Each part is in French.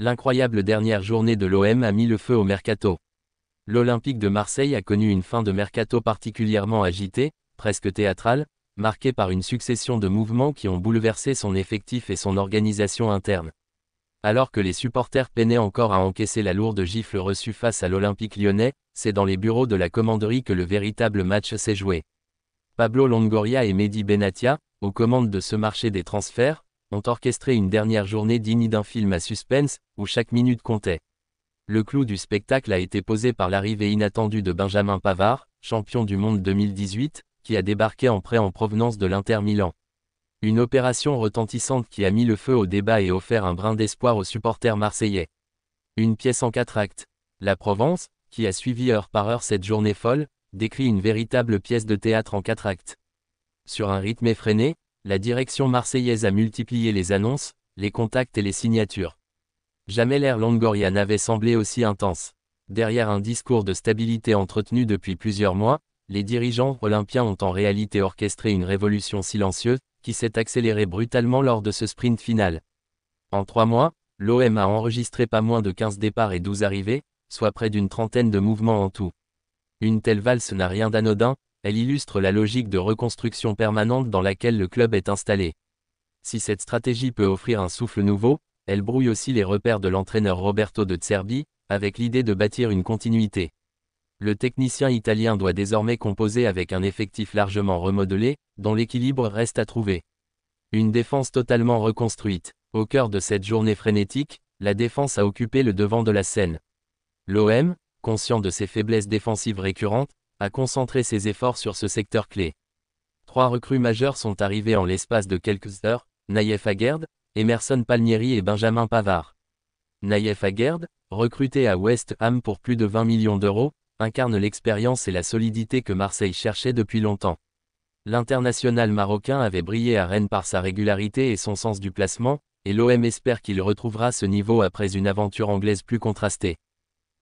L'incroyable dernière journée de l'OM a mis le feu au mercato. L'Olympique de Marseille a connu une fin de mercato particulièrement agitée, presque théâtrale, marquée par une succession de mouvements qui ont bouleversé son effectif et son organisation interne. Alors que les supporters peinaient encore à encaisser la lourde gifle reçue face à l'Olympique lyonnais, c'est dans les bureaux de la commanderie que le véritable match s'est joué. Pablo Longoria et Mehdi Benatia, aux commandes de ce marché des transferts, ont orchestré une dernière journée digne d'un film à suspense, où chaque minute comptait. Le clou du spectacle a été posé par l'arrivée inattendue de Benjamin Pavard, champion du monde 2018, qui a débarqué en prêt en provenance de l'Inter Milan. Une opération retentissante qui a mis le feu au débat et offert un brin d'espoir aux supporters marseillais. Une pièce en 4 actes. La Provence, qui a suivi heure par heure cette journée folle, décrit une véritable pièce de théâtre en 4 actes. Sur un rythme effréné, la direction marseillaise a multiplié les annonces, les contacts et les signatures. Jamais l'ère Longoria n'avait semblé aussi intense. Derrière un discours de stabilité entretenu depuis plusieurs mois, les dirigeants olympiens ont en réalité orchestré une révolution silencieuse, qui s'est accélérée brutalement lors de ce sprint final. En 3 mois, l'OM a enregistré pas moins de 15 départs et 12 arrivées, soit près d'une trentaine de mouvements en tout. Une telle valse n'a rien d'anodin, elle illustre la logique de reconstruction permanente dans laquelle le club est installé. Si cette stratégie peut offrir un souffle nouveau, elle brouille aussi les repères de l'entraîneur Roberto De Zerbi, avec l'idée de bâtir une continuité. Le technicien italien doit désormais composer avec un effectif largement remodelé, dont l'équilibre reste à trouver. Une défense totalement reconstruite. Au cœur de cette journée frénétique, la défense a occupé le devant de la scène. L'OM, conscient de ses faiblesses défensives récurrentes, a concentré ses efforts sur ce secteur clé. 3 recrues majeures sont arrivées en l'espace de quelques heures, Naïef Aguerd, Emerson Palmieri et Benjamin Pavard. Naïef Aguerd, recruté à West Ham pour plus de 20 millions d'euros, incarne l'expérience et la solidité que Marseille cherchait depuis longtemps. L'international marocain avait brillé à Rennes par sa régularité et son sens du placement, et l'OM espère qu'il retrouvera ce niveau après une aventure anglaise plus contrastée.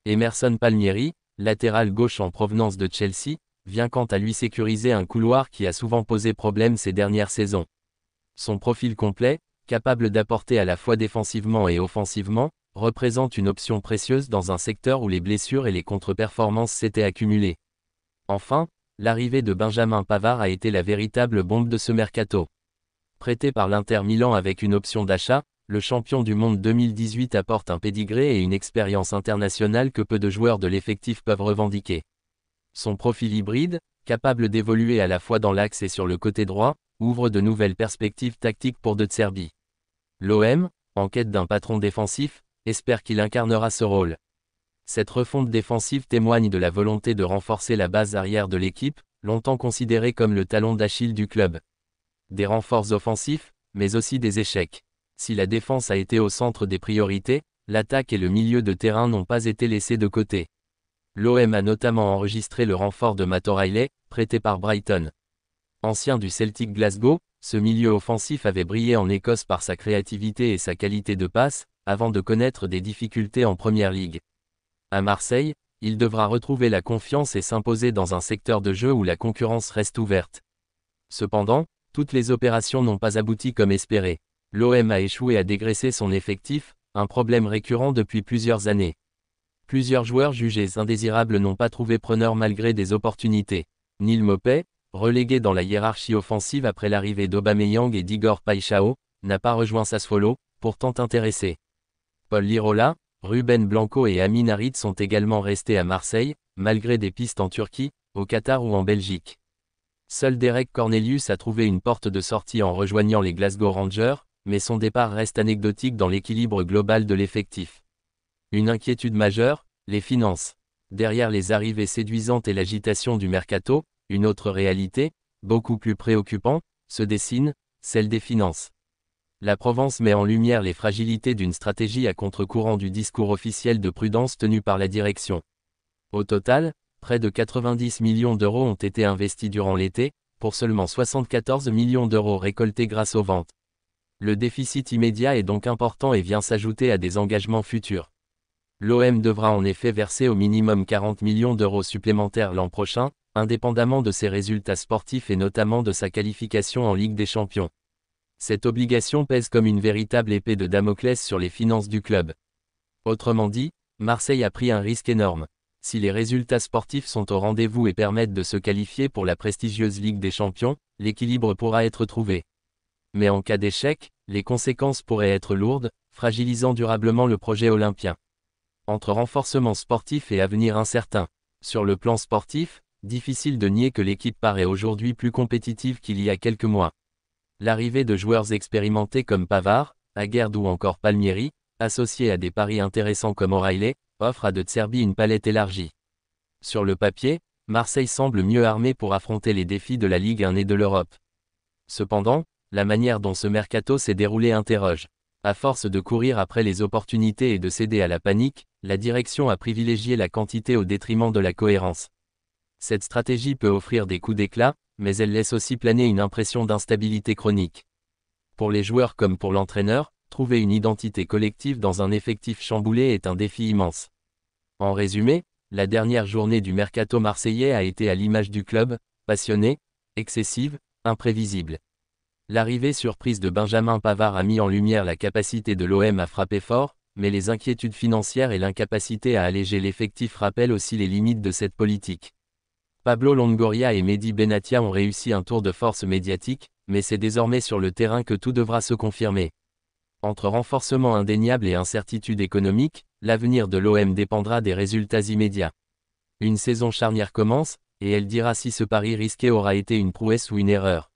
Emerson Palmieri, latéral gauche en provenance de Chelsea, vient quant à lui sécuriser un couloir qui a souvent posé problème ces dernières saisons. Son profil complet, capable d'apporter à la fois défensivement et offensivement, représente une option précieuse dans un secteur où les blessures et les contre-performances s'étaient accumulées. Enfin, l'arrivée de Benjamin Pavard a été la véritable bombe de ce mercato. Prêté par l'Inter Milan avec une option d'achat, le champion du monde 2018 apporte un pédigré et une expérience internationale que peu de joueurs de l'effectif peuvent revendiquer. Son profil hybride, capable d'évoluer à la fois dans l'axe et sur le côté droit, ouvre de nouvelles perspectives tactiques pour De Zerbi. L'OM, en quête d'un patron défensif, espère qu'il incarnera ce rôle. Cette refonte défensive témoigne de la volonté de renforcer la base arrière de l'équipe, longtemps considérée comme le talon d'Achille du club. Des renforts offensifs, mais aussi des échecs. Si la défense a été au centre des priorités, l'attaque et le milieu de terrain n'ont pas été laissés de côté. L'OM a notamment enregistré le renfort de Matt O'Reilly, prêté par Brighton. Ancien du Celtic Glasgow, ce milieu offensif avait brillé en Écosse par sa créativité et sa qualité de passe, avant de connaître des difficultés en Première Ligue. À Marseille, il devra retrouver la confiance et s'imposer dans un secteur de jeu où la concurrence reste ouverte. Cependant, toutes les opérations n'ont pas abouti comme espéré. L'OM a échoué à dégraisser son effectif, un problème récurrent depuis plusieurs années. Plusieurs joueurs jugés indésirables n'ont pas trouvé preneur malgré des opportunités. Neil Maupay, relégué dans la hiérarchie offensive après l'arrivée d'Aubameyang et d'Igor Paixão, n'a pas rejoint Sassuolo, pourtant intéressé. Paul Lirola, Ruben Blanco et Amin Harit sont également restés à Marseille, malgré des pistes en Turquie, au Qatar ou en Belgique. Seul Derek Cornelius a trouvé une porte de sortie en rejoignant les Glasgow Rangers, mais son départ reste anecdotique dans l'équilibre global de l'effectif. Une inquiétude majeure, les finances. Derrière les arrivées séduisantes et l'agitation du mercato, une autre réalité, beaucoup plus préoccupante, se dessine, celle des finances. La Provence met en lumière les fragilités d'une stratégie à contre-courant du discours officiel de prudence tenu par la direction. Au total, près de 90 millions d'euros ont été investis durant l'été, pour seulement 74 millions d'euros récoltés grâce aux ventes. Le déficit immédiat est donc important et vient s'ajouter à des engagements futurs. L'OM devra en effet verser au minimum 40 millions d'euros supplémentaires l'an prochain, indépendamment de ses résultats sportifs et notamment de sa qualification en Ligue des Champions. Cette obligation pèse comme une véritable épée de Damoclès sur les finances du club. Autrement dit, Marseille a pris un risque énorme. Si les résultats sportifs sont au rendez-vous et permettent de se qualifier pour la prestigieuse Ligue des Champions, l'équilibre pourra être trouvé. Mais en cas d'échec, les conséquences pourraient être lourdes, fragilisant durablement le projet olympien. Entre renforcement sportif et avenir incertain. Sur le plan sportif, difficile de nier que l'équipe paraît aujourd'hui plus compétitive qu'il y a quelques mois. L'arrivée de joueurs expérimentés comme Pavard, Aguerd ou encore Palmieri, associés à des paris intéressants comme O'Reilly, offre à De Zerbi une palette élargie. Sur le papier, Marseille semble mieux armé pour affronter les défis de la Ligue 1 et de l'Europe. Cependant, la manière dont ce mercato s'est déroulé interroge. À force de courir après les opportunités et de céder à la panique, la direction a privilégié la quantité au détriment de la cohérence. Cette stratégie peut offrir des coups d'éclat, mais elle laisse aussi planer une impression d'instabilité chronique. Pour les joueurs comme pour l'entraîneur, trouver une identité collective dans un effectif chamboulé est un défi immense. En résumé, la dernière journée du mercato marseillais a été à l'image du club, passionnée, excessive, imprévisible. L'arrivée surprise de Benjamin Pavard a mis en lumière la capacité de l'OM à frapper fort, mais les inquiétudes financières et l'incapacité à alléger l'effectif rappellent aussi les limites de cette politique. Pablo Longoria et Mehdi Benatia ont réussi un tour de force médiatique, mais c'est désormais sur le terrain que tout devra se confirmer. Entre renforcement indéniable et incertitude économique, l'avenir de l'OM dépendra des résultats immédiats. Une saison charnière commence, et elle dira si ce pari risqué aura été une prouesse ou une erreur.